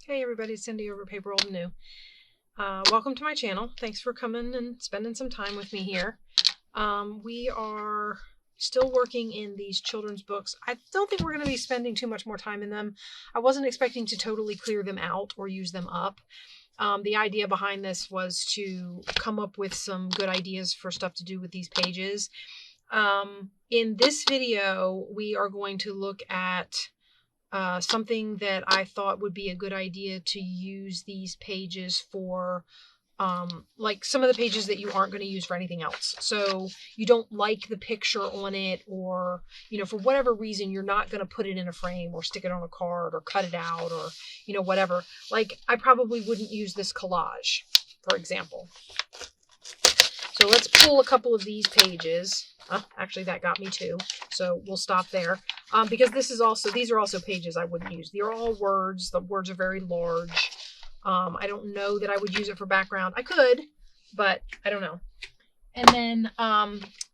Hey everybody, it's Cindy over at paper.old.new. Welcome to my channel. Thanks for coming and spending some time with me here. We are still working in these children's books. I don't think we're going to be spending too much more time in them. I wasn't expecting to totally clear them out or use them up. The idea behind this was to come up with some good ideas for stuff to do with these pages. In this video, we are going to look at something that I thought would be a good idea to use these pages for, like some of the pages that you aren't going to use for anything else. So you don't like the picture on it, or, for whatever reason, you're not going to put it in a frame or stick it on a card or cut it out or, whatever. Like I probably wouldn't use this collage, for example. So let's pull a couple of these pages. Actually, that got me too. So we'll stop there. Because these are also pages I wouldn't use. They're all words. The words are very large. I don't know that I would use it for background. I could, but I don't know. And then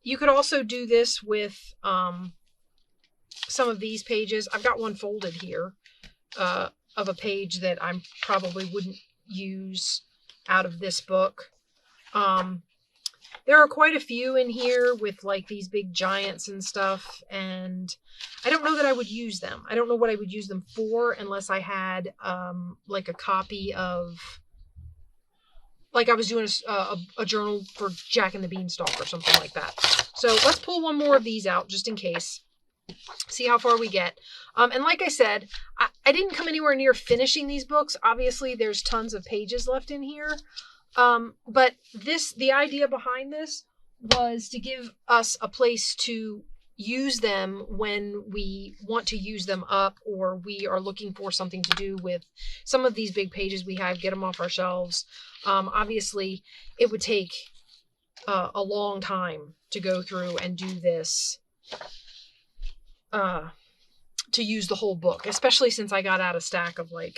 you could also do this with some of these pages. I've got one folded here of a page that I probably wouldn't use out of this book. There are quite a few in here with like these big giants and stuff, and I don't know that I would use them. I don't know what I would use them for unless I had like a copy of, like I was doing a journal for Jack and the Beanstalk or something like that. So let's pull one more of these out just in case. See how far we get. And like I said, I didn't come anywhere near finishing these books. Obviously, there's tons of pages left in here. But the idea behind this was to give us a place to use them when we want to use them up, or we are looking for something to do with some of these big pages we have, get them off our shelves. Obviously, it would take a long time to go through and do this, to use the whole book, especially since I got out a stack of like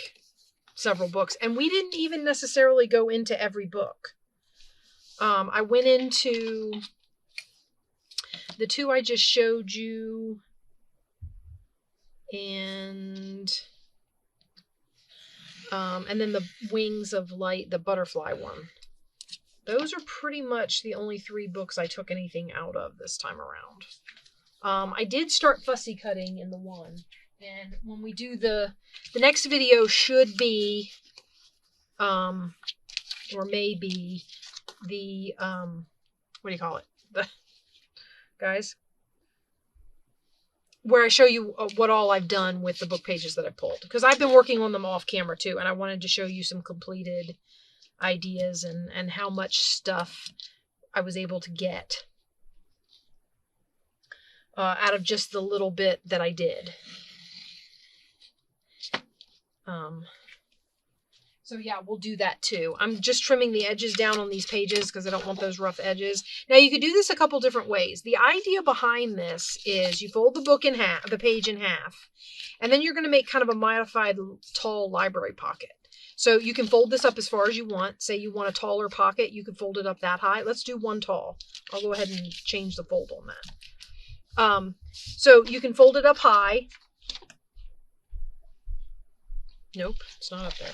several books, and we didn't even necessarily go into every book. I went into the two I just showed you, and then the Wings of Light, the butterfly one. Those are pretty much the only three books I took anything out of this time around. I did start fussy cutting in the one. And when we do the next video should be, or maybe the, what do you call it? Guys, where I show you what all I've done with the book pages that I pulled. Because I've been working on them off camera too, and I wanted to show you some completed ideas and how much stuff I was able to get out of just the little bit that I did. So yeah, we'll do that too. I'm just trimming the edges down on these pages because I don't want those rough edges. Now you could do this a couple different ways. The idea behind this is you fold the book in half, the page in half, and then you're going to make kind of a modified tall library pocket. So you can fold this up as far as you want. Say you want a taller pocket, you can fold it up that high. Let's do one tall. I'll go ahead and change the fold on that. So you can fold it up high. Nope, it's not up there.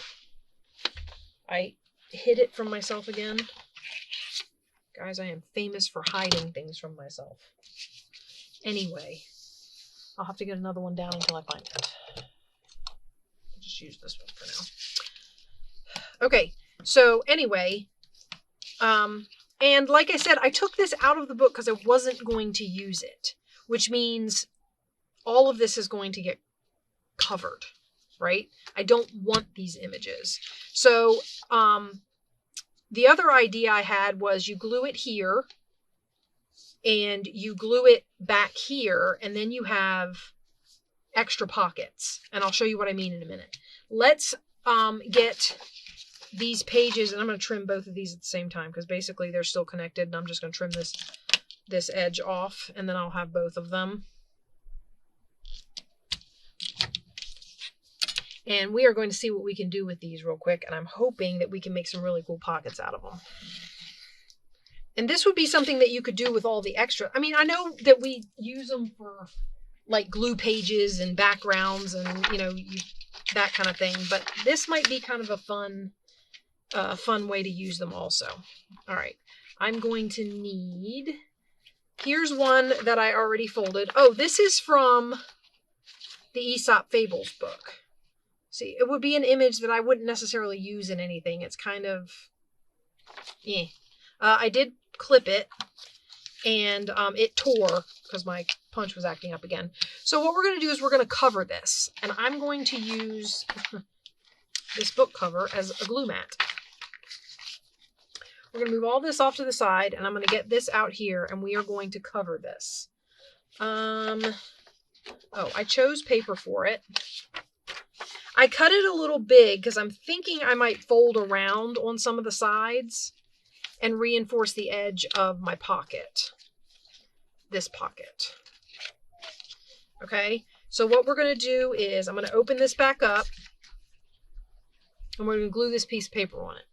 I hid it from myself again. Guys, I am famous for hiding things from myself. Anyway, I'll have to get another one down until I find it. I'll just use this one for now. Okay, so anyway, and like I said, I took this out of the book because I wasn't going to use it, which means all of this is going to get covered. Right? I don't want these images. So the other idea I had was you glue it here and you glue it back here, and then you have extra pockets. And I'll show you what I mean in a minute. Let's get these pages, and I'm going to trim both of these at the same time because basically they're still connected, and I'm just going to trim this edge off, and then I'll have both of them. And we are going to see what we can do with these real quick. And I'm hoping that we can make some really cool pockets out of them. And this would be something that you could do with all the extra. I mean, I know that we use them for like glue pages and backgrounds and, you know, that kind of thing. But this might be kind of a fun way to use them also. All right. I'm going to need, here's one that I already folded. Oh, this is from the Aesop Fables book. See, it would be an image that I wouldn't necessarily use in anything. It's kind of, I did clip it, and it tore because my punch was acting up again. So what we're going to do is we're going to cover this, and I'm going to use this book cover as a glue mat. We're going to move all this off to the side, and I'm going to get this out here, and we are going to cover this. Oh, I chose paper for it. I cut it a little big because I'm thinking I might fold around on some of the sides and reinforce the edge of my pocket. This pocket. Okay, so what we're going to do is I'm going to open this back up and we're going to glue this piece of paper on it.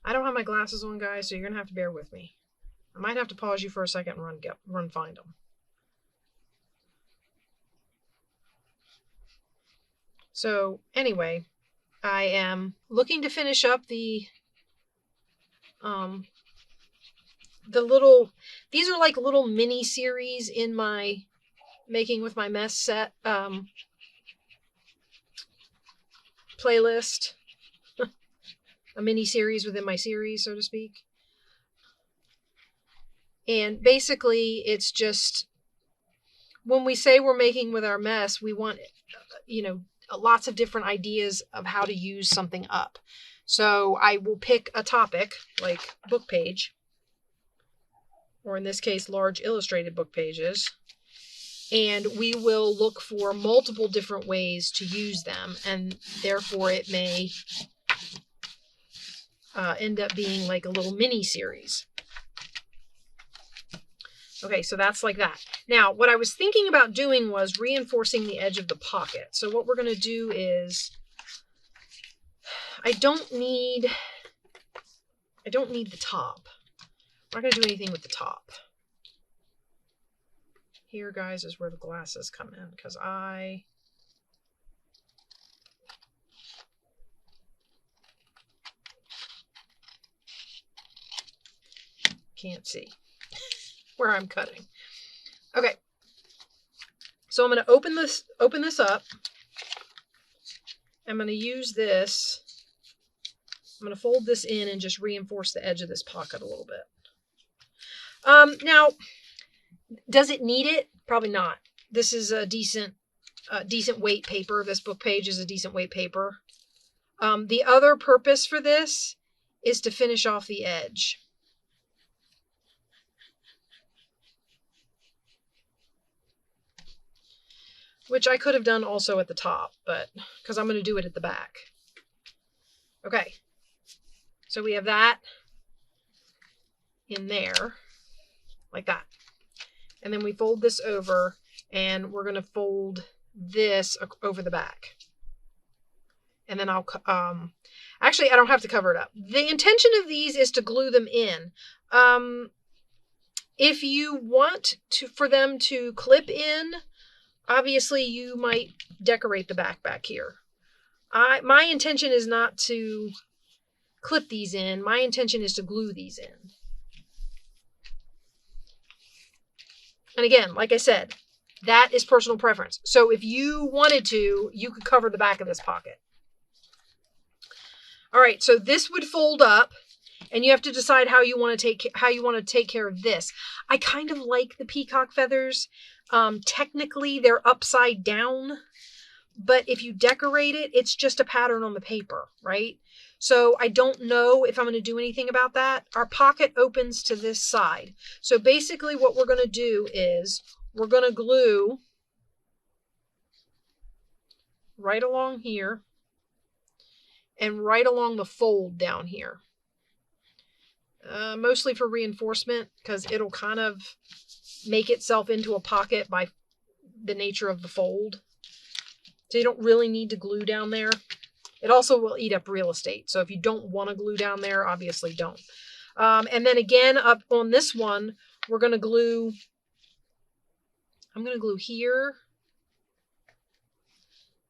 I don't have my glasses on, guys, so you're going to have to bear with me. I might have to pause you for a second and run find them. So anyway, I am looking to finish up the little, these are like little mini series in my Making with My Mess set playlist. A mini series within my series, so to speak. And basically it's just, when we say we're making with our mess, we want, you know, lots of different ideas of how to use something up. So I will pick a topic like book page, or in this case, large illustrated book pages, and we will look for multiple different ways to use them, and therefore it may end up being like a little mini series. Okay, so that's like that. Now, what I was thinking about doing was reinforcing the edge of the pocket. So what we're going to do is, I don't need the top. I'm not going to do anything with the top. Here, guys, is where the glasses come in, because I can't see where I'm cutting. Okay, so I'm going to open this up. I'm going to use this. I'm going to fold this in and just reinforce the edge of this pocket a little bit. Now, does it need it? Probably not. This is a decent weight paper. This book page is a decent weight paper. The other purpose for this is to finish off the edge. Which I could have done also at the top, but because I'm going to do it at the back. Okay, so we have that in there, like that. And then we fold this over, and we're going to fold this over the back. And then I'll, actually, I don't have to cover it up. The intention of these is to glue them in. If you want for them to clip in, obviously, you might decorate the back here. My intention is not to clip these in. My intention is to glue these in. And again, like I said, that is personal preference. So if you wanted to, you could cover the back of this pocket. All right, so this would fold up, and you have to decide how you want to take care of this. I kind of like the peacock feathers. Technically, they're upside down, but if you decorate it, it's just a pattern on the paper, right? So I don't know if I'm going to do anything about that. Our pocket opens to this side. So basically what we're going to do is we're going to glue right along here and right along the fold down here. Mostly for reinforcement, because it'll kind of make itself into a pocket by the nature of the fold. So you don't really need to glue down there. It also will eat up real estate. So if you don't want to glue down there, obviously don't. And then again, up on this one, we're going to glue I'm going to glue here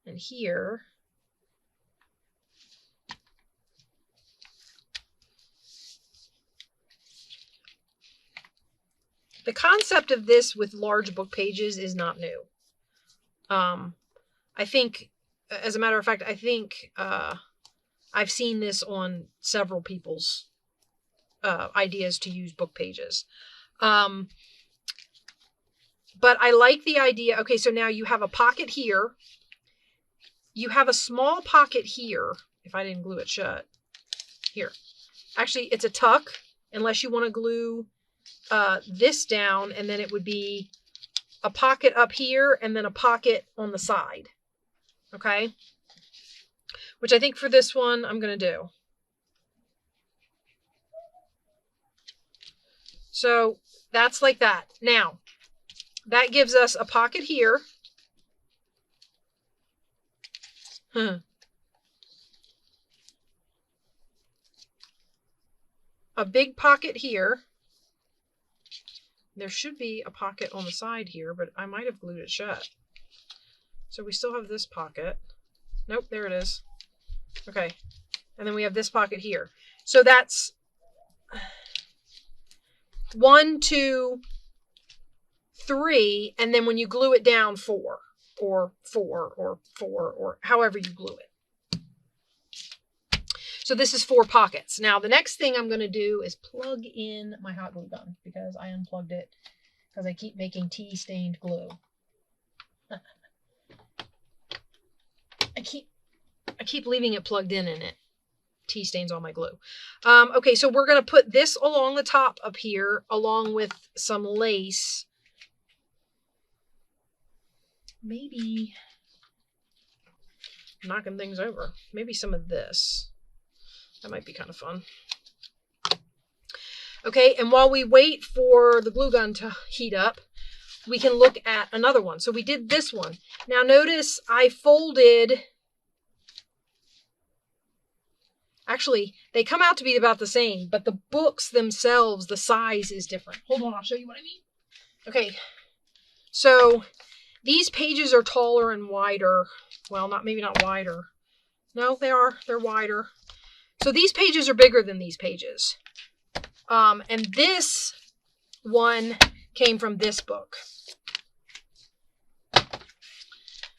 and here. The concept of this with large book pages is not new. I think, as a matter of fact, I think I've seen this on several people's ideas to use book pages. But I like the idea. Okay, so now you have a pocket here. You have a small pocket here. If I didn't glue it shut. Here. Actually, it's a tuck, unless you want to glue this down, and then it would be a pocket up here and then a pocket on the side. Okay? Which I think for this one, I'm going to do. So that's like that. Now, that gives us a pocket here. A big pocket here. There should be a pocket on the side here, but I might have glued it shut. So we still have this pocket. Nope, there it is. Okay. And then we have this pocket here. So that's 1, 2, 3, and then when you glue it down, 4, or 4, or 4, or however you glue it. So this is 4 pockets. Now the next thing I'm going to do is plug in my hot glue gun, because I unplugged it because I keep making tea stained glue. I keep leaving it plugged in it. Tea stains all my glue. Okay, so we're going to put this along the top up here, along with some lace. Maybe knocking things over. Maybe some of this. That might be kind of fun. Okay, and while we wait for the glue gun to heat up, we can look at another one. So we did this one. Now notice I folded... Actually, they come out to be about the same, but the books themselves, the size is different. Hold on, I'll show you what I mean. Okay, so these pages are taller and wider. Well, maybe not wider. No, they are. They're wider. So these pages are bigger than these pages. And this one came from this book.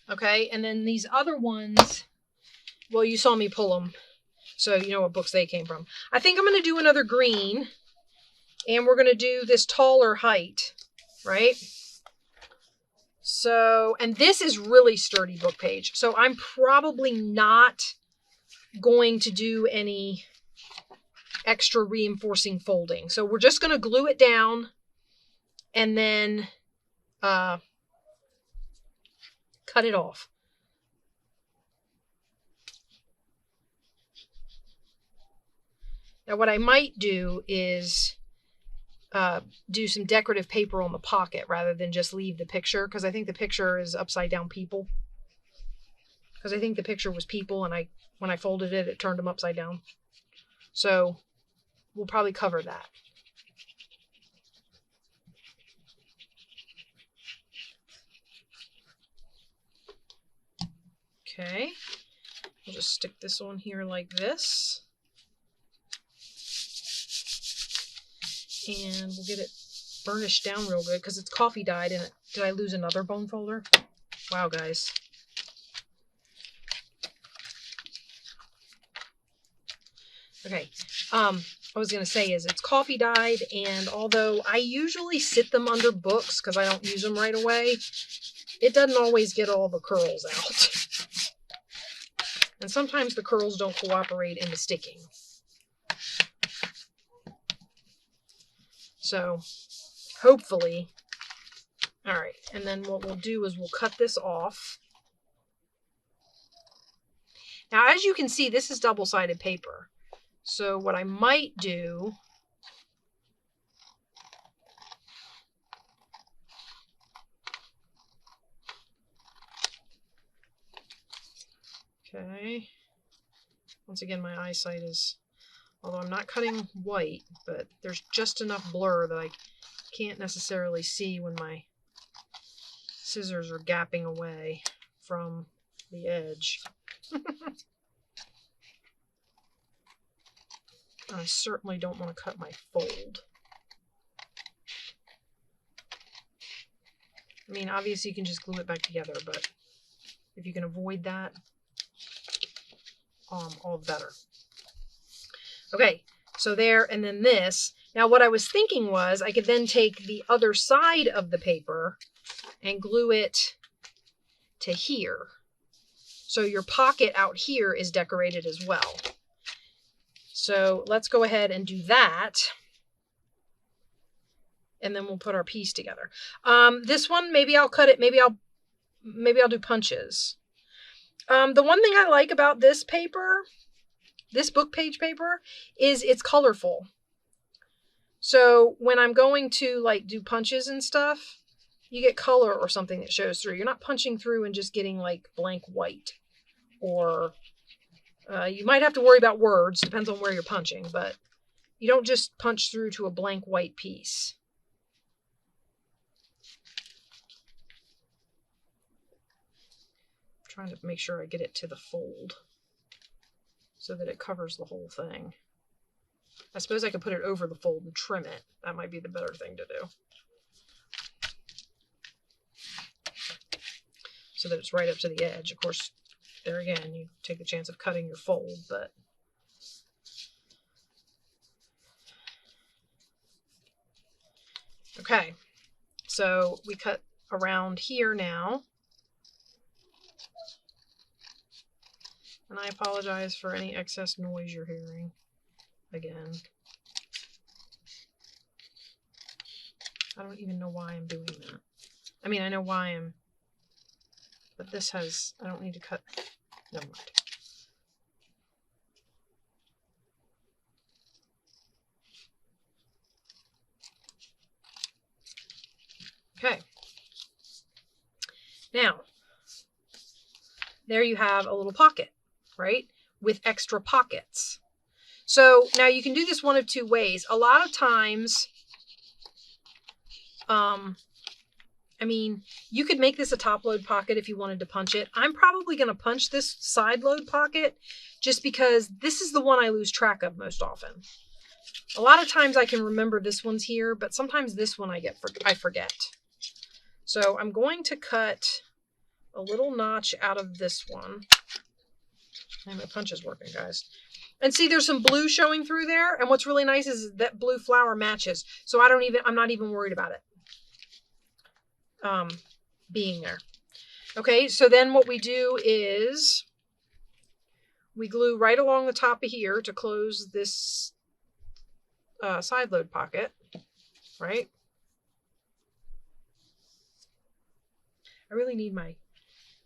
Okay, and then these other ones, well, you saw me pull them. So you know what books they came from. I think I'm going to do another green. And we're going to do this taller height. Right? So, and this is really sturdy book page. So I'm probably not going to do any extra reinforcing folding. So we're just going to glue it down. And then cut it off. Now what I might do is do some decorative paper on the pocket rather than just leave the picture, because I think the picture is upside down people. Because I think the picture was people, and when I folded it, it turned them upside down. So we'll probably cover that. Okay, we'll just stick this on here like this. And we'll get it burnished down real good because it's coffee dyed. And did I lose another bone folder? Wow, guys. Okay, I was going to say is it's coffee dyed, and although I usually sit them under books because I don't use them right away, it doesn't always get all the curls out. And sometimes the curls don't cooperate in the sticking. So, hopefully, all right, and then what we'll do is we'll cut this off. Now, as you can see, this is double-sided paper. So what I might do okay, once again, my eyesight is, although I'm not cutting white, but there's just enough blur that I can't necessarily see when my scissors are gapping away from the edge. I certainly don't want to cut my fold. I mean, obviously you can just glue it back together, but if you can avoid that, all the better. Okay, so there, and then this. Now what I was thinking was I could then take the other side of the paper and glue it to here. So your pocket out here is decorated as well. So let's go ahead and do that. And then we'll put our piece together. This one, maybe I'll cut it. Maybe I'll do punches. The one thing I like about this paper, this book page paper, is it's colorful. So when I'm going to like do punches and stuff, you get color or something that shows through. You're not punching through and just getting like blank white. Or you might have to worry about words, depends on where you're punching, but you don't just punch through to a blank white piece. I'm trying to make sure I get it to the fold so that it covers the whole thing. I suppose I could put it over the fold and trim it. That might be the better thing to do. So that it's right up to the edge. Of course, there again, you take the chance of cutting your fold, but okay. So we cut around here now. And I apologize for any excess noise you're hearing. Again. I don't even know why I'm doing that. I mean, I know why I'm... But this has... I don't need to cut... Never mind. Okay. Now, there you have a little pocket, right? With extra pockets. So now you can do this one of two ways. A lot of times, I mean, you could make this a top load pocket if you wanted to punch it. I'm probably going to punch this side load pocket just because this is the one I lose track of most often. A lot of times I can remember this one's here, but sometimes this one I forget. So I'm going to cut a little notch out of this one. And my punch is working, guys. And see, there's some blue showing through there. And what's really nice is that blue flower matches. So I'm not even worried about it being there. Okay, so then what we do is we glue right along the top of here to close this side load pocket, right? I really need my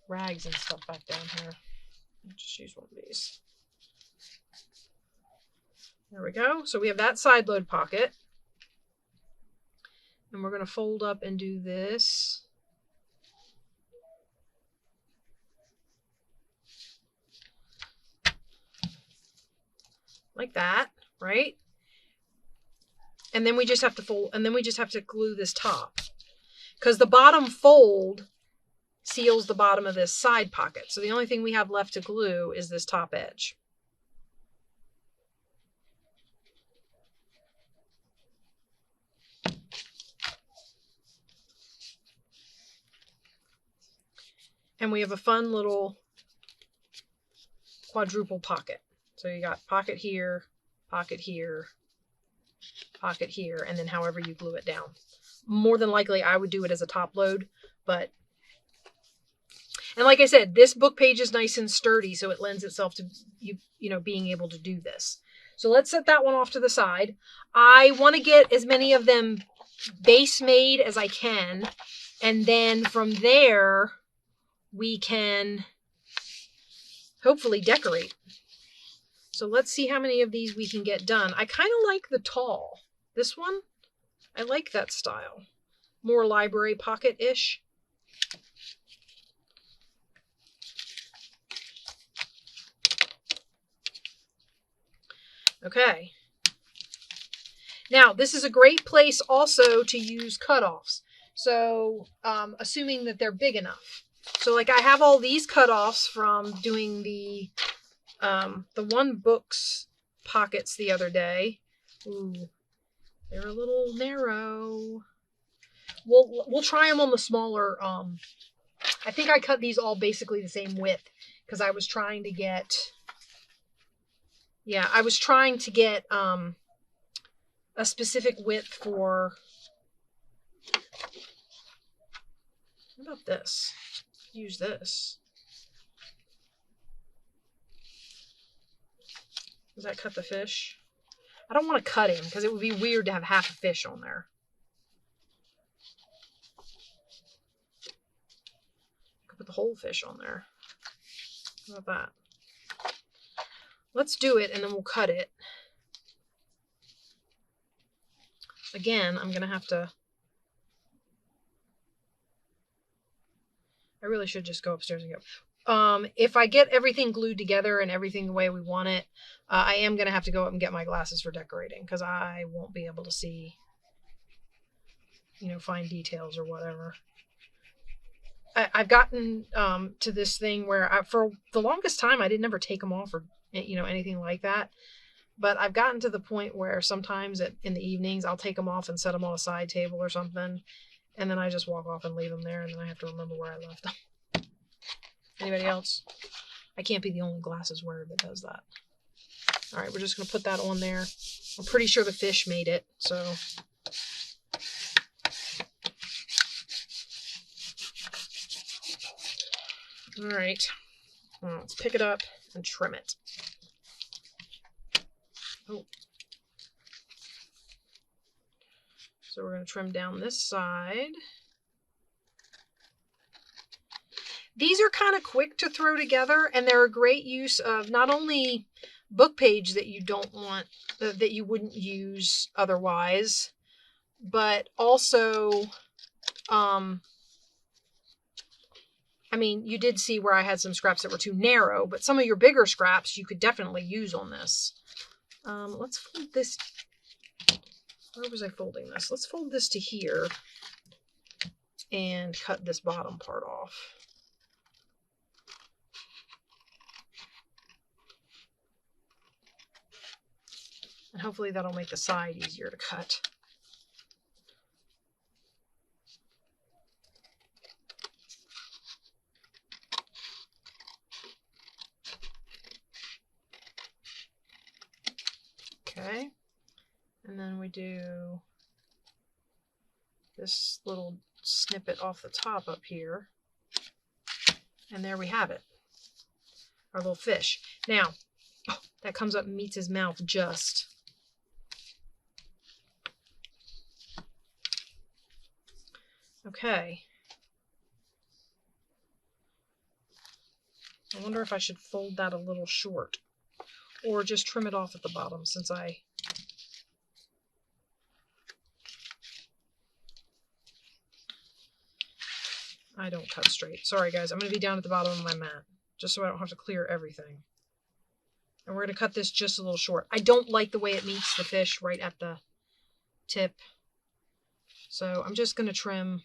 rags and stuff back down here. I'll just use one of these. There we go. So we have that side load pocket. And we're going to fold up and do this. Like that, right? And then we just have to fold, and then we just have to glue this top. Because the bottom fold seals the bottom of this side pocket. So the only thing we have left to glue is this top edge. And we have a fun little quadruple pocket. So you got pocket here, pocket here, pocket here, and then however you glue it down. More than likely, I would do it as a top load, but... And like I said, this book page is nice and sturdy, so it lends itself to you know, being able to do this. So let's set that one off to the side. I want to get as many of them base made as I can, and then from there... we can hopefully decorate. So let's see how many of these we can get done. I kind of like the tall. This one, I like that style. More library pocket-ish. Okay. Now, this is a great place also to use cutoffs. So, assuming that they're big enough. So like I have all these cutoffs from doing the one book's pockets the other day. Ooh, they're a little narrow. We'll try them on the smaller. I think I cut these all basically the same width because I was trying to get. Yeah, I was trying to get a specific width for. What about this? Use this. Does that cut the fish? I don't want to cut him because it would be weird to have half a fish on there. I could put the whole fish on there. How about that? Let's do it and then we'll cut it. Again, I'm going to have to... I really should just go upstairs and go. If I get everything glued together and everything the way we want it, I am going to have to go up and get my glasses for decorating because I won't be able to see, fine details or whatever. I've gotten to this thing where for the longest time I didn't ever take them off or anything like that. But I've gotten to the point where sometimes in the evenings I'll take them off and set them on a side table or something, and then I just walk off and leave them there, and then I have to remember where I left them. Anybody else? I can't be the only glasses wearer that does that. All right, we're just going to put that on there. I'm pretty sure the fish made it, so... All right, well, let's pick it up and trim it. Oh. So we're going to trim down this side. These are kind of quick to throw together, and they're a great use of not only book page that you don't want, that you wouldn't use otherwise, but also, I mean, you did see where I had some scraps that were too narrow, but some of your bigger scraps you could definitely use on this. Let's fold this. Where was I folding this? Let's fold this to here and cut this bottom part off. And hopefully that'll make the side easier to cut. Okay. And then we do this little snippet off the top up here. And there we have it. Our little fish. Now, oh, that comes up and meets his mouth just. Okay. I wonder if I should fold that a little short or just trim it off at the bottom since I don't cut straight. Sorry guys, I'm going to be down at the bottom of my mat just so I don't have to clear everything. And we're going to cut this just a little short. I don't like the way it meets the fish right at the tip. So I'm just going to trim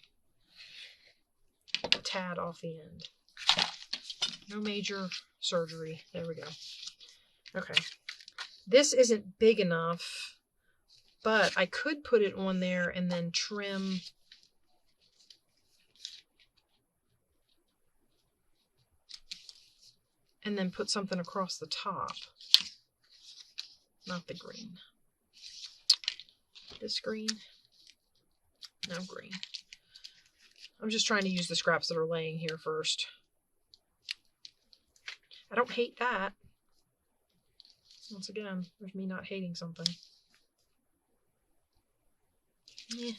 a tad off the end. No major surgery. There we go. Okay. This isn't big enough, but I could put it on there and then trim and then put something across the top. Not the green. This green? No green. I'm just trying to use the scraps that are laying here first. I don't hate that. Once again, there's me not hating something. Yeah.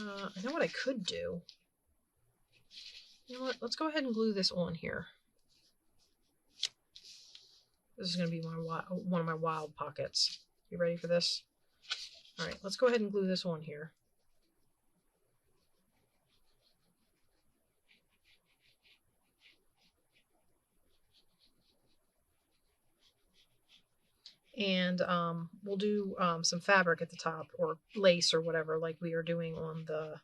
I know what I could do. You know what? Let's go ahead and glue this on here. This is going to be one of my wild pockets. You ready for this? All right, let's go ahead and glue this on here. And we'll do some fabric at the top, or lace or whatever, like we are doing on the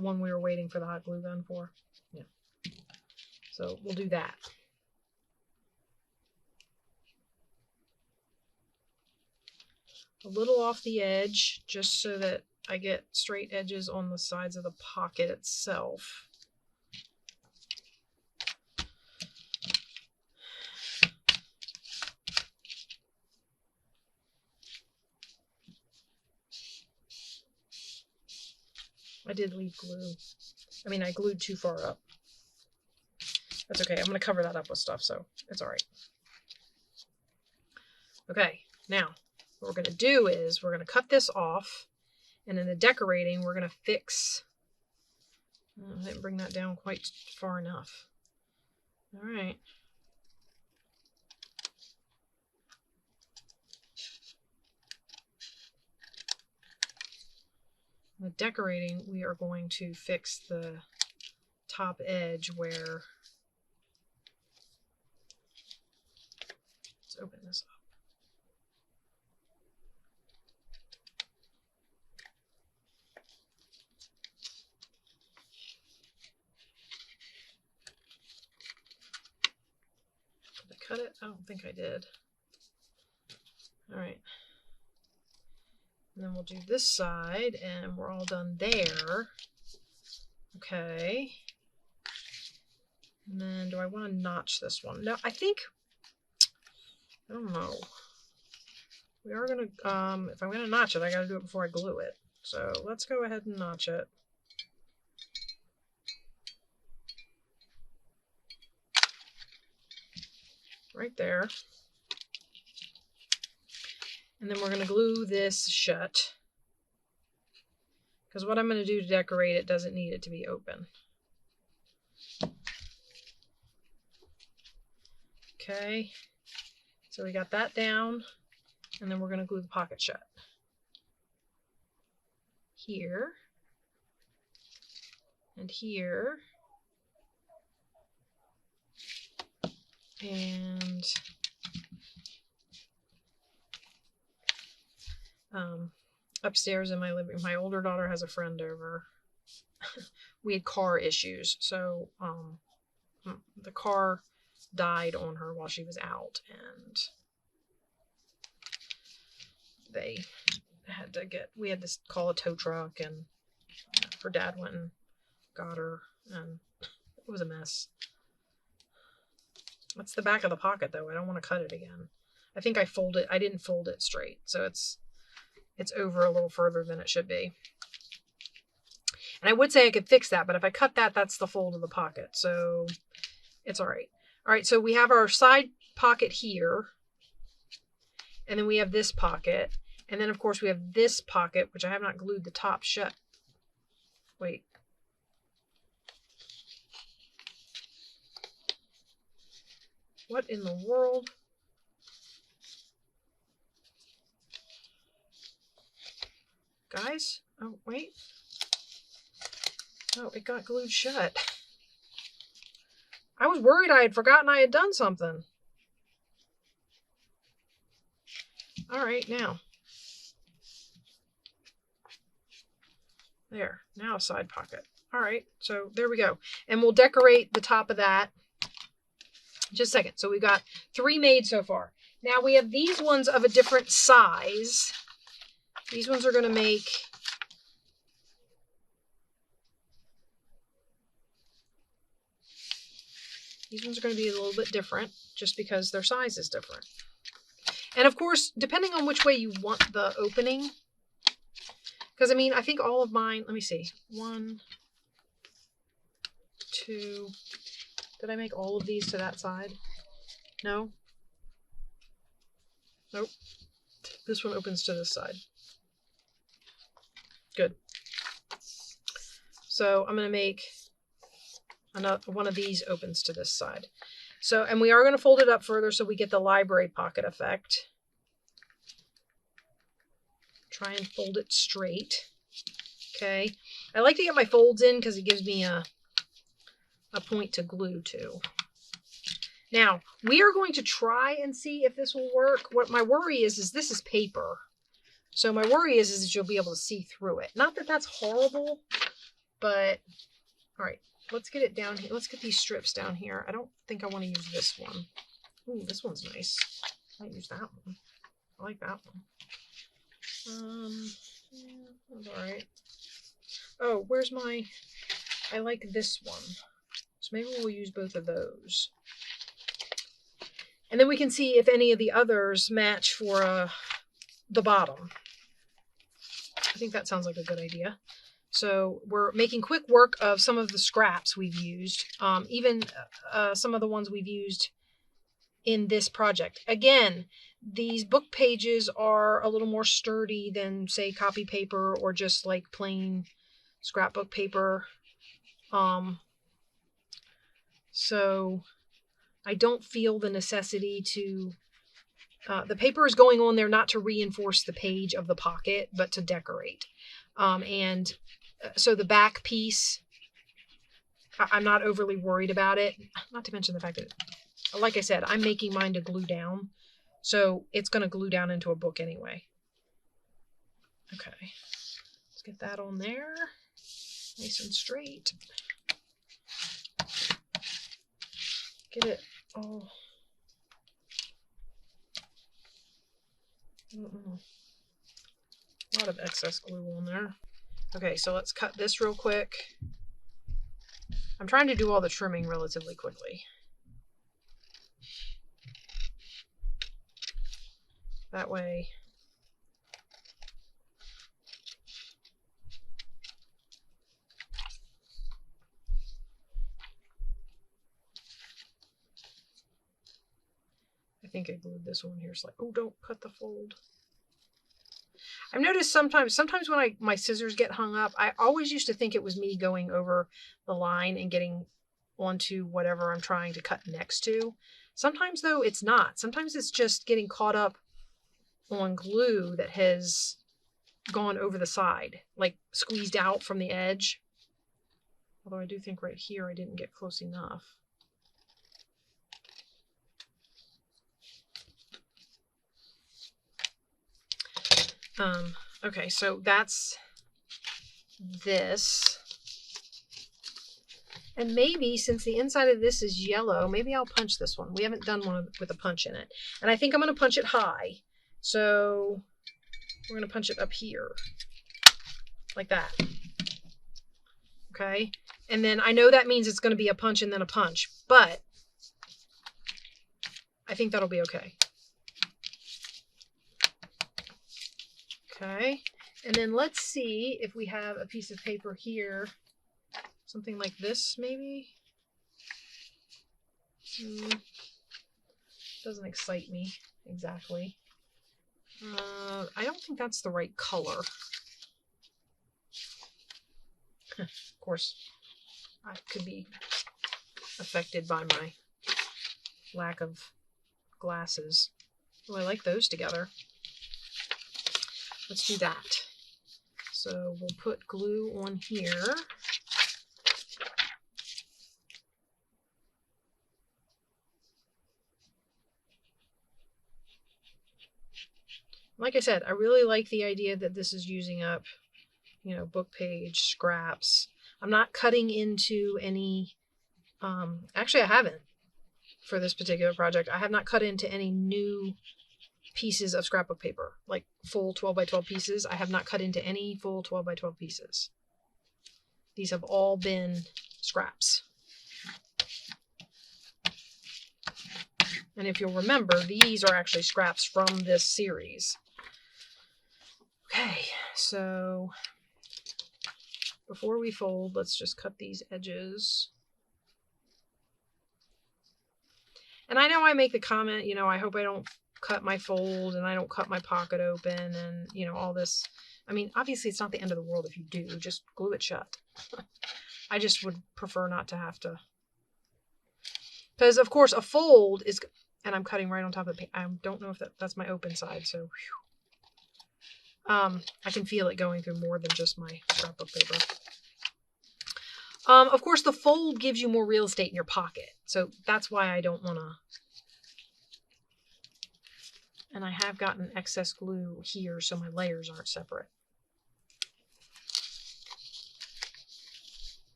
one we were waiting for the hot glue gun for. Yeah. So we'll do that. A little off the edge, just so that I get straight edges on the sides of the pocket itself. I did leave glue. I mean, I glued too far up. That's okay. I'm going to cover that up with stuff, so it's all right. Okay, now what we're going to do is we're going to cut this off, and in the decorating, we're going to fix... I didn't bring that down quite far enough. All right. In the decorating, we are going to fix the top edge where... Let's open this up. Did I cut it? I don't think I did. All right. And then we'll do this side, and we're all done there. Okay. And then do I want to notch this one? No, I think... I don't know. We are going to... if I'm going to notch it, I got to do it before I glue it. So let's go ahead and notch it. Right there. And then we're going to glue this shut. Because what I'm going to do to decorate it doesn't need it to be open. Okay. So we got that down. And then we're going to glue the pocket shut. Here. And here. And upstairs in my living room, my older daughter has a friend over. We had car issues, so the car died on her while she was out, and they had to we had to call a tow truck, and her dad went and got her, and it was a mess. That's the back of the pocket, though. I don't want to cut it again. I think I didn't fold it straight, so it's over a little further than it should be. And I would say I could fix that, but if I cut that, that's the fold of the pocket, so it's all right. All right, so we have our side pocket here, and then we have this pocket, and then, of course, we have this pocket, which I have not glued the top shut. Wait. What in the world? Guys? Oh, wait. Oh, it got glued shut. I was worried I had forgotten I had done something. All right, now. There, now a side pocket. All right, so there we go. And we'll decorate the top of that. Just a second. So we've got 3 made so far. Now we have these ones of a different size. These ones are going to make... These ones are going to be a little bit different just because their size is different. And of course, depending on which way you want the opening, because I mean, I think all of mine, let me see, 1, 2, did I make all of these to that side? No? Nope. This one opens to this side. Good. So I'm going to make another one of these opens to this side. So, and we are going to fold it up further so we get the library pocket effect. Try and fold it straight. Okay. I like to get my folds in because it gives me a point to glue to. Now, we are going to try and see if this will work. What my worry is this is paper. So my worry is that you'll be able to see through it. Not that that's horrible, but all right, let's get it down here. Let's get these strips down here. I don't think I want to use this one. Ooh, this one's nice. I might use that one. I like that one. Yeah, that's all right. Oh, where's my, I like this one. So maybe we'll use both of those. And then we can see if any of the others match for the bottom. I think that sounds like a good idea. So we're making quick work of some of the scraps we've used, even some of the ones we've used in this project. Again, these book pages are a little more sturdy than, say, copy paper or just like plain scrapbook paper. So I don't feel the necessity to, the paper is going on there not to reinforce the page of the pocket, but to decorate. So the back piece, I'm not overly worried about it. Not to mention the fact that, like I said, I'm making mine to glue down. So it's going to glue down into a book anyway. Okay. Let's get that on there. Nice and straight. Get it all. A lot of excess glue on there. Okay, so let's cut this real quick. I'm trying to do all the trimming relatively quickly. That way I think I glued this one here slightly. Oh, don't cut the fold. I've noticed sometimes when my scissors get hung up, I always used to think it was me going over the line and getting onto whatever I'm trying to cut next to. Sometimes, though, it's not. Sometimes it's just getting caught up on glue that has gone over the side, like squeezed out from the edge. Although I do think right here I didn't get close enough. Okay, so that's this. And maybe since the inside of this is yellow, maybe I'll punch this one. We haven't done one with a punch in it. And I think I'm going to punch it high. So we're going to punch it up here. Like that. Okay. And then I know that means it's going to be a punch and then a punch. But I think that'll be okay. Okay. And then let's see if we have a piece of paper here. Something like this, maybe? Doesn't excite me exactly. I don't think that's the right color. Of course, I could be affected by my lack of glasses. Oh, I like those together. Let's do that. So we'll put glue on here. Like I said, I really like the idea that this is using up, you know, book page scraps. I'm not cutting into any, actually I haven't for this particular project. I have not cut into any new pieces of scrapbook paper, like full 12 by 12 pieces. I have not cut into any full 12 by 12 pieces. These have all been scraps. And if you'll remember, these are actually scraps from this series. Okay, so before we fold, let's just cut these edges. And I know I make the comment, you know, I hope I don't cut my fold and I don't cut my pocket open and, you know, all this. I mean, obviously it's not the end of the world if you do, just glue it shut. I just would prefer not to have to. Because, of course, a fold is, and I'm cutting right on top of the, I don't know if that's my open side, so whew. I can feel it going through more than just my scrapbook paper. Of course, the fold gives you more real estate in your pocket. So that's why I don't want to. And I have gotten excess glue here so my layers aren't separate.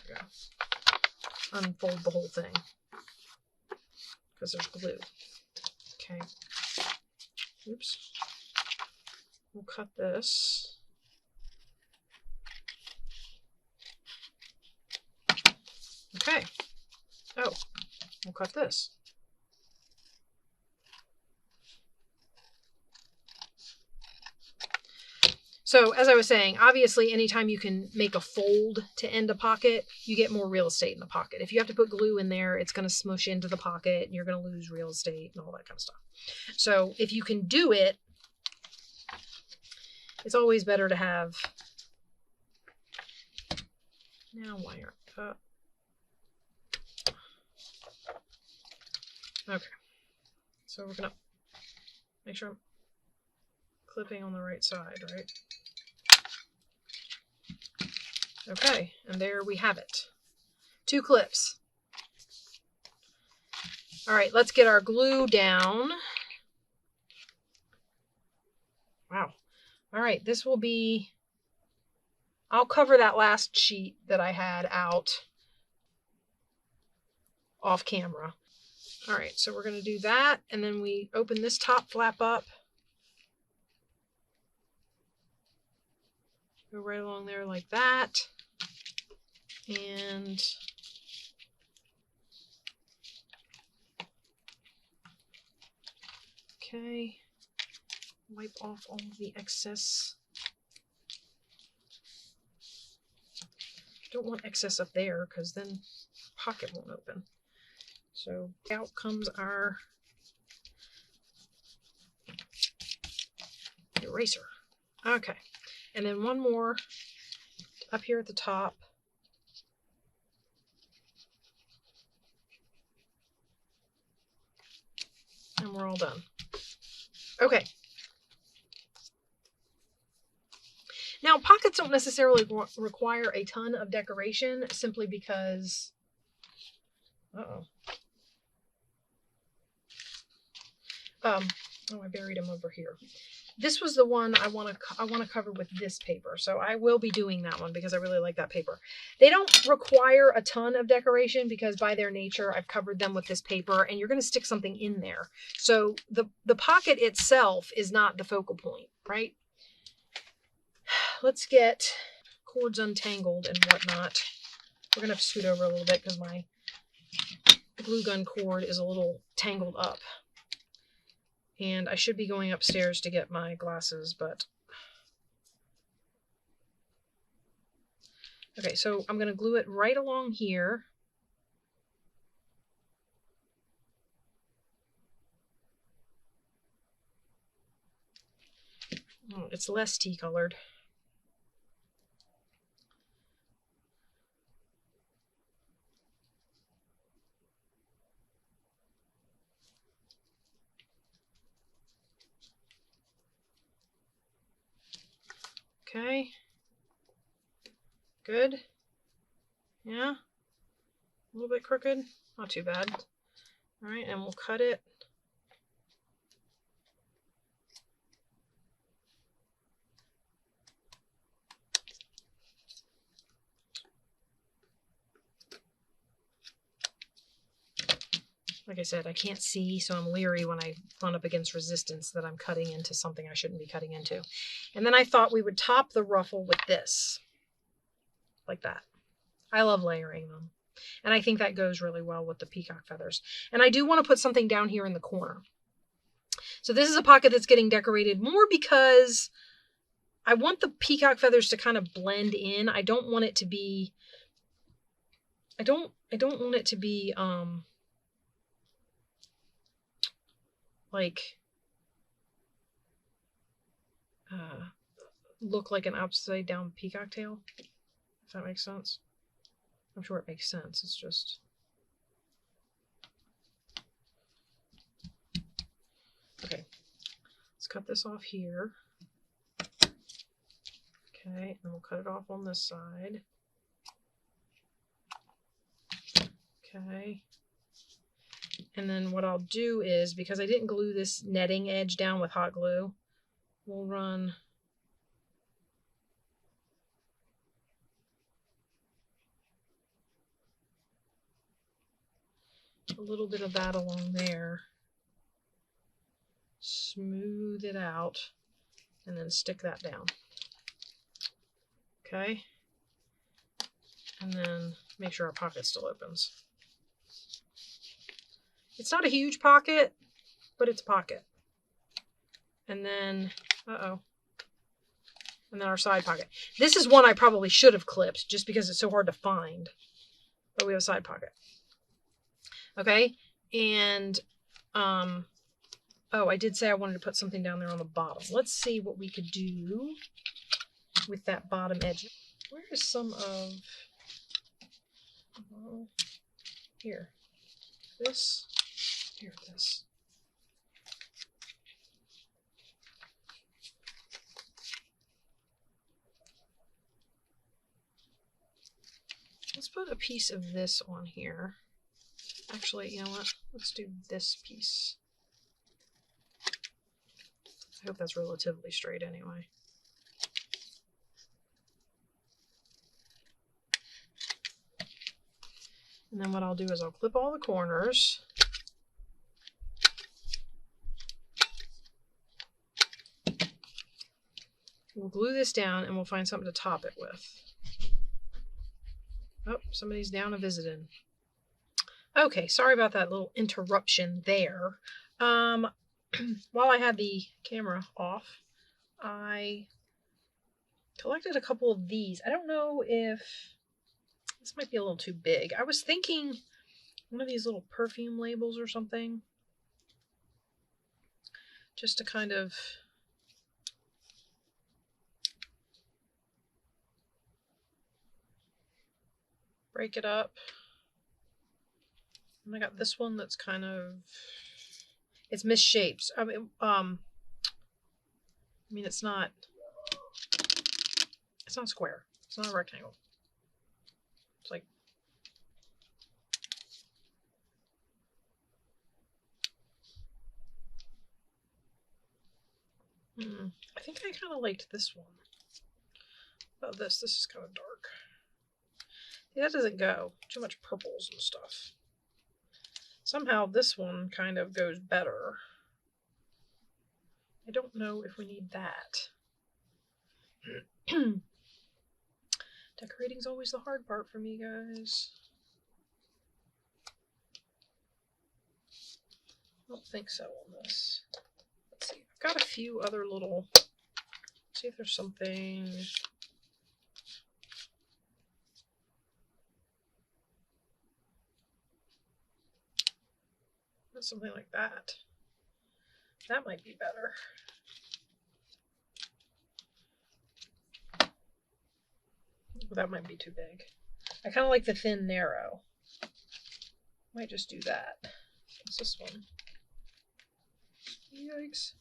There we go. Unfold the whole thing because there's glue. Okay. Oops. We'll cut this. Okay. Oh, we'll cut this. So as I was saying, obviously anytime you can make a fold to end a pocket, you get more real estate in the pocket. If you have to put glue in there, it's going to smush into the pocket and you're going to lose real estate and all that kind of stuff. So if you can do it, it's always better to have. Now wire up. Okay. So we're going to make sure I'm clipping on the right side, right? Okay, and there we have it. 2 clips. All right, let's get our glue down. Wow. All right, this will be, I'll cover that last sheet that I had out off camera. All right, so we're going to do that, and then we open this top flap up. Go right along there like that. And okay, wipe off all of the excess. Don't want excess up there because then the pocket won't open. So out comes our eraser. Okay, and then one more up here at the top. And we're all done. Okay. Now, pockets don't necessarily require a ton of decoration simply because, oh, I buried them over here. This was the one I want to cover with this paper. So I will be doing that one because I really like that paper. They don't require a ton of decoration because by their nature, I've covered them with this paper and you're going to stick something in there. So the pocket itself is not the focal point, right? Let's get cords untangled and whatnot. We're going to have to scoot over a little bit because my glue gun cord is a little tangled up. And I should be going upstairs to get my glasses, but... Okay, so I'm going to glue it right along here. Oh, it's less tea-colored. Okay. Good. Yeah. A little bit crooked. Not too bad. All right, and we'll cut it. Like I said, I can't see, so I'm leery when I run up against resistance that I'm cutting into something I shouldn't be cutting into. And then I thought we would top the ruffle with this. Like that. I love layering them. And I think that goes really well with the peacock feathers. And I do want to put something down here in the corner. So this is a pocket that's getting decorated more because I want the peacock feathers to kind of blend in. I don't want it to be... I don't want it to be... look like an upside down peacock tail, if that makes sense. I'm sure it makes sense. It's just... Okay, let's cut this off here. Okay, and we'll cut it off on this side. Okay. And then what I'll do is, because I didn't glue this netting edge down with hot glue, we'll run a little bit of that along there, smooth it out, and then stick that down. Okay. And then make sure our pocket still opens. It's not a huge pocket, but it's a pocket. And then, and then our side pocket. This is one I probably should have clipped just because it's so hard to find. But we have a side pocket. Okay, and, oh, I did say I wanted to put something down there on the bottom. Let's see what we could do with that bottom edge. Where is some of, here, this, here it is. Let's put a piece of this on here. Actually, you know what? Let's do this piece. I hope that's relatively straight anyway. And then what I'll do is I'll clip all the corners. We'll glue this down and we'll find something to top it with. Oh, somebody's down a visiting. Okay, sorry about that little interruption there. While I had the camera off, I collected a couple of these. I don't know if this might be a little too big. I was thinking one of these little perfume labels or something, just to kind of break it up. And I got this one that's kind of, it's misshaped. I mean, it's not square. It's not a rectangle. It's like, I think I kind of liked this one. Oh, this is kind of dark. See, that doesn't go. Too much purples and stuff. Somehow this one kind of goes better. I don't know if we need that. Decorating's always the hard part for me, guys. I don't think so on this. Let's see. I've got a few other little... Let's see if there's something... Something like that. That might be better. That might be too big. I kind of like the thin narrow. Might just do that. What's this one? Yikes.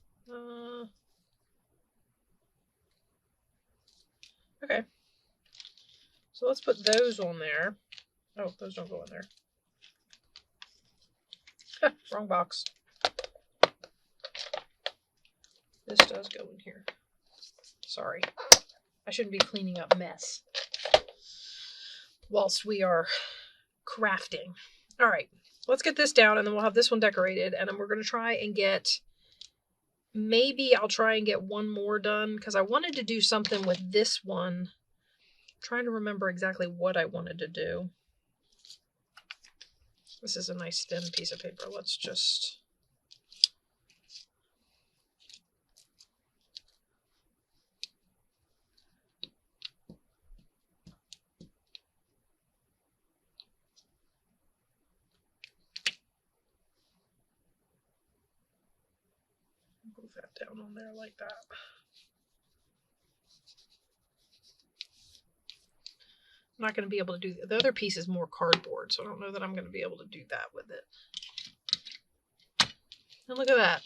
Okay. So let's put those on there. Oh, those don't go in there. Wrong box. This does go in here. Sorry. I shouldn't be cleaning up mess whilst we are crafting. All right, let's get this down and then we'll have this one decorated, and then we're going to try and get, maybe I'll try and get one more done because I wanted to do something with this one. I'm trying to remember exactly what I wanted to do. This is a nice thin piece of paper. Let's just... move that down on there like that. I'm not going to be able to do the other piece is more cardboard, so I don't know that I'm going to be able to do that with it. And look at that.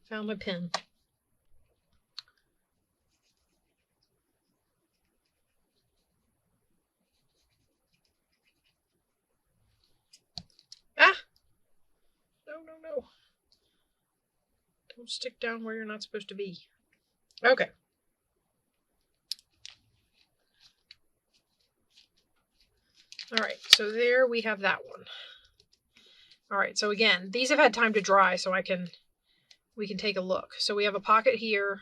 Found my pin. Don't stick down where you're not supposed to be. Okay. All right, so there we have that one. All right, so again, these have had time to dry, so we can take a look. So we have a pocket here.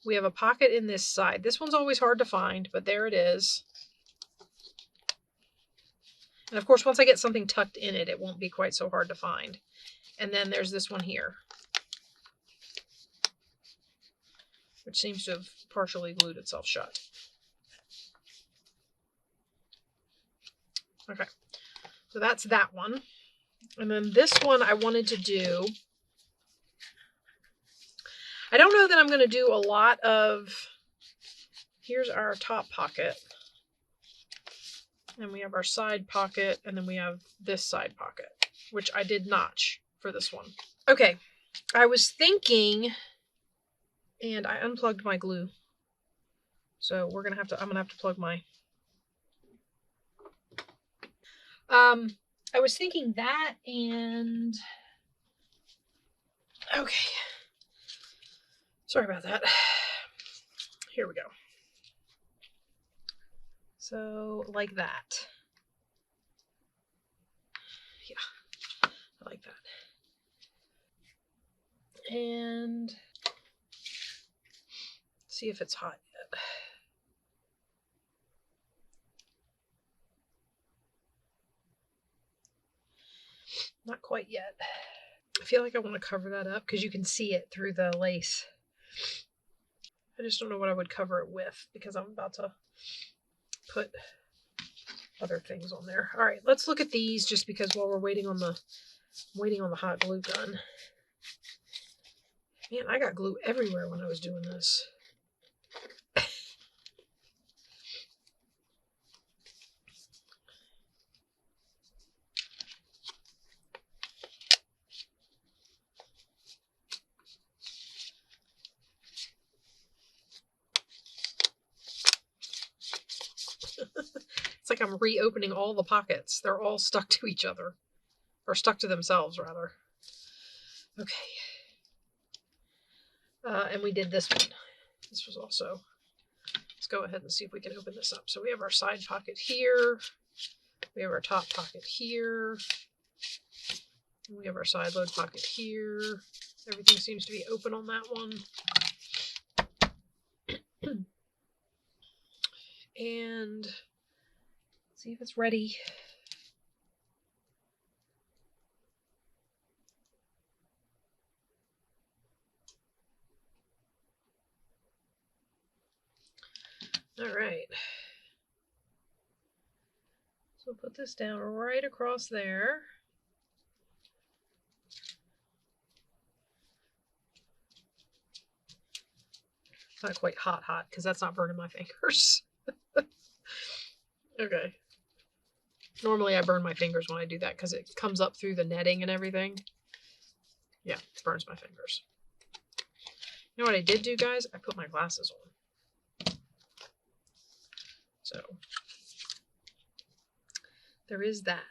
We have a pocket in this side. This one's always hard to find, but there it is. And of course, once I get something tucked in it, it won't be quite so hard to find. And then there's this one here, which seems to have partially glued itself shut. Okay, so that's that one. And then this one I wanted to do, I don't know that I'm going to do a lot of, here's our top pocket. And we have our side pocket, and then we have this side pocket, which I did notch for this one. Okay, I was thinking, and I unplugged my glue. So I'm gonna have to plug my, I was thinking that, and okay. Sorry about that. Here we go. So like that. Yeah, I like that. And see if it's hot yet. Not quite yet. I feel like I want to cover that up because you can see it through the lace. I just don't know what I would cover it with because I'm about to put other things on there. All right, let's look at these just because while we're waiting on the hot glue gun. Man, I got glue everywhere when I was doing this. It's like I'm reopening all the pockets. They're all stuck to each other. Or stuck to themselves, rather. Okay. And we did this one. This was also... Let's go ahead and see if we can open this up. So we have our side pocket here. We have our top pocket here. We have our side load pocket here. Everything seems to be open on that one. And see if it's ready. All right. So we'll put this down right across there. Not quite hot because that's not burning my fingers. Okay. Normally I burn my fingers when I do that because it comes up through the netting and everything. Yeah, it burns my fingers. You know what I did do, guys? I put my glasses on. So there is that.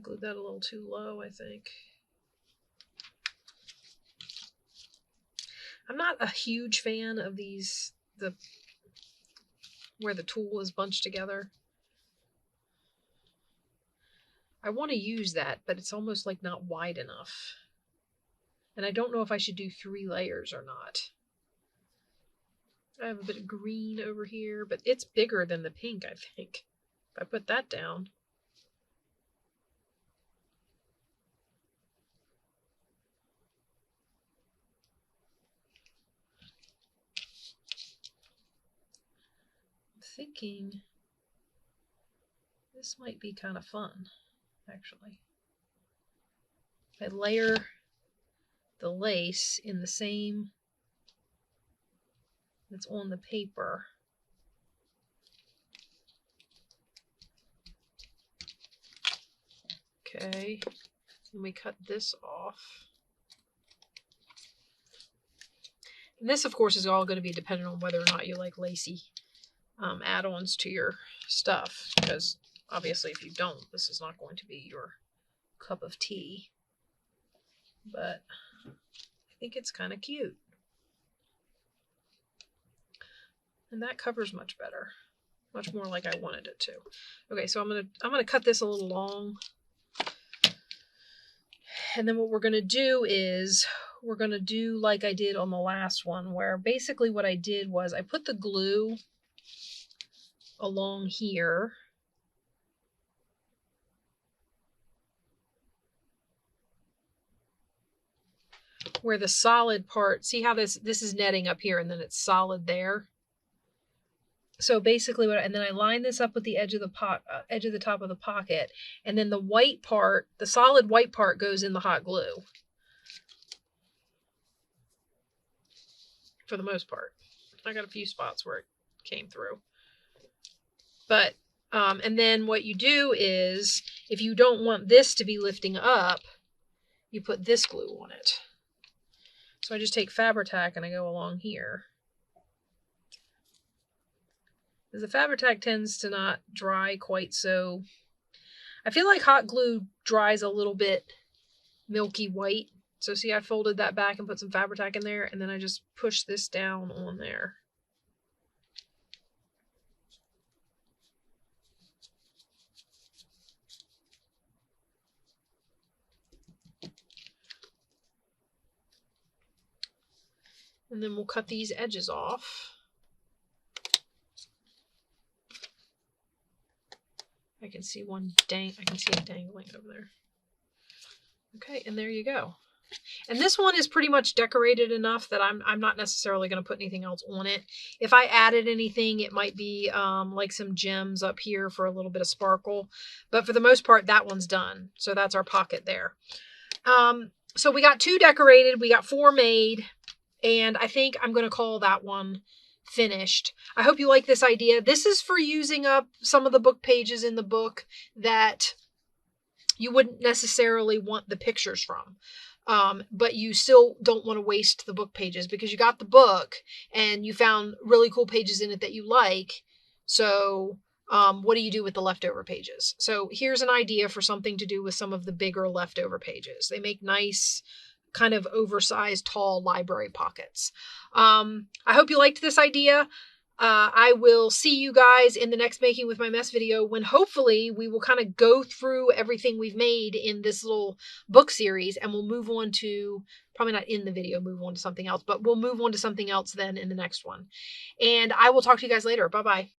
Glued that a little too low, I think. I'm not a huge fan of these, where the tool is bunched together. I want to use that, but it's almost like not wide enough. And I don't know if I should do 3 layers or not. I have a bit of green over here, but it's bigger than the pink, I think. If I put that down. I'm thinking this might be kind of fun, actually. I layer the lace in the same that's on the paper. Okay, and we cut this off. And this, of course, is all going to be dependent on whether or not you like lacy. add-ons to your stuff, because obviously if you don't, this is not going to be your cup of tea. But I think it's kind of cute. And that covers much better. Much more like I wanted it to. Okay, so I'm gonna cut this a little long. And then what we're gonna do is we're gonna do like I did on the last one, where basically what I did was I put the glue along here. Where the solid part, see how this is netting up here and then it's solid there. So basically and then I line this up with the edge of the edge of the top of the pocket, and then the white part, the solid white part, goes in the hot glue. For the most part. I got a few spots where it came through. But and then what you do is, if you don't want this to be lifting up, you put this glue on it. So I just take Fabri-Tac and I go along here. Because the Fabri-Tac tends to not dry quite so. I feel like hot glue dries a little bit milky white. So see, I folded that back and put some Fabri-Tac in there, and then I just push this down on there. And then we'll cut these edges off. I can see it dangling over there. Okay, and there you go. And this one is pretty much decorated enough that I'm not necessarily going to put anything else on it. If I added anything, it might be like some gems up here for a little bit of sparkle. But for the most part, that one's done. So that's our pocket there. So we got 2 decorated. We got 4 made. And I think I'm going to call that one finished. I hope you like this idea. This is for using up some of the book pages in the book that you wouldn't necessarily want the pictures from. But you still don't want to waste the book pages, because you got the book and you found really cool pages in it that you like. So what do you do with the leftover pages? So here's an idea for something to do with some of the bigger leftover pages. They make nice, kind of oversized, tall library pockets. I hope you liked this idea. I will see you guys in the next Making with My Mess video, when hopefully we will kind of go through everything we've made in this little book series, and we'll move on to, probably not in the video, move on to something else, but we'll move on to something else then in the next one. And I will talk to you guys later. Bye-bye.